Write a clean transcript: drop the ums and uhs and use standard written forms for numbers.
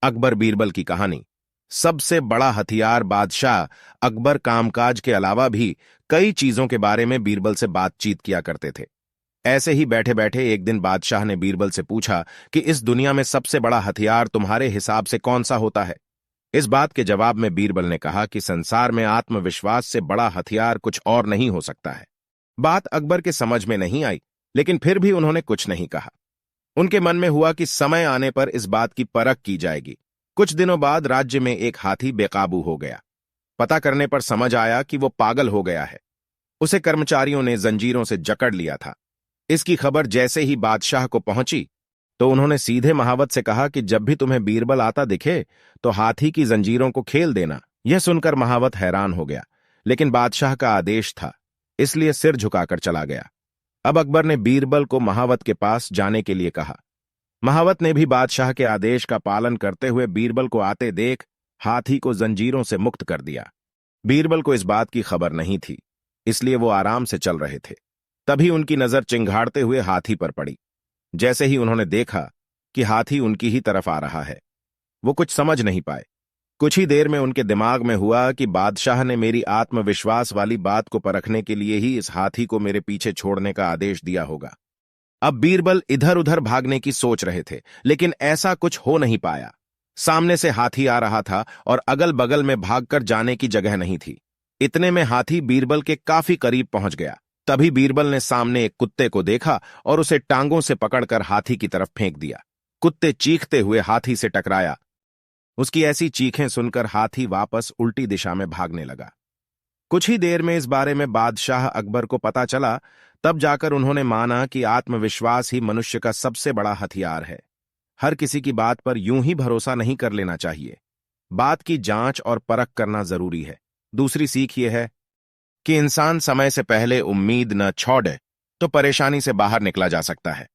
अकबर बीरबल की कहानी। सबसे बड़ा हथियार। बादशाह अकबर कामकाज के अलावा भी कई चीजों के बारे में बीरबल से बातचीत किया करते थे। ऐसे ही बैठे बैठे एक दिन बादशाह ने बीरबल से पूछा कि इस दुनिया में सबसे बड़ा हथियार तुम्हारे हिसाब से कौन सा होता है। इस बात के जवाब में बीरबल ने कहा कि संसार में आत्मविश्वास से बड़ा हथियार कुछ और नहीं हो सकता है। बात अकबर के समझ में नहीं आई, लेकिन फिर भी उन्होंने कुछ नहीं कहा। उनके मन में हुआ कि समय आने पर इस बात की परख की जाएगी। कुछ दिनों बाद राज्य में एक हाथी बेकाबू हो गया। पता करने पर समझ आया कि वो पागल हो गया है। उसे कर्मचारियों ने जंजीरों से जकड़ लिया था। इसकी खबर जैसे ही बादशाह को पहुंची तो उन्होंने सीधे महावत से कहा कि जब भी तुम्हें बीरबल आता दिखे तो हाथी की जंजीरों को खेल देना। यह सुनकर महावत हैरान हो गया, लेकिन बादशाह का आदेश था, इसलिए सिर झुकाकर चला गया। अब अकबर ने बीरबल को महावत के पास जाने के लिए कहा। महावत ने भी बादशाह के आदेश का पालन करते हुए बीरबल को आते देख हाथी को जंजीरों से मुक्त कर दिया। बीरबल को इस बात की खबर नहीं थी, इसलिए वो आराम से चल रहे थे। तभी उनकी नजर चिंघाड़ते हुए हाथी पर पड़ी। जैसे ही उन्होंने देखा कि हाथी उनकी ही तरफ आ रहा है, वो कुछ समझ नहीं पाए। कुछ ही देर में उनके दिमाग में हुआ कि बादशाह ने मेरी आत्मविश्वास वाली बात को परखने के लिए ही इस हाथी को मेरे पीछे छोड़ने का आदेश दिया होगा। अब बीरबल इधर उधर भागने की सोच रहे थे, लेकिन ऐसा कुछ हो नहीं पाया। सामने से हाथी आ रहा था और अगल बगल में भागकर जाने की जगह नहीं थी। इतने में हाथी बीरबल के काफी करीब पहुंच गया। तभी बीरबल ने सामने एक कुत्ते को देखा और उसे टांगों से पकड़कर हाथी की तरफ फेंक दिया। कुत्ते चीखते हुए हाथी से टकराया। उसकी ऐसी चीखें सुनकर हाथी वापस उल्टी दिशा में भागने लगा। कुछ ही देर में इस बारे में बादशाह अकबर को पता चला। तब जाकर उन्होंने माना कि आत्मविश्वास ही मनुष्य का सबसे बड़ा हथियार है। हर किसी की बात पर यूं ही भरोसा नहीं कर लेना चाहिए। बात की जांच और परख करना जरूरी है। दूसरी सीख यह है कि इंसान समय से पहले उम्मीद न छोड़े तो परेशानी से बाहर निकला जा सकता है।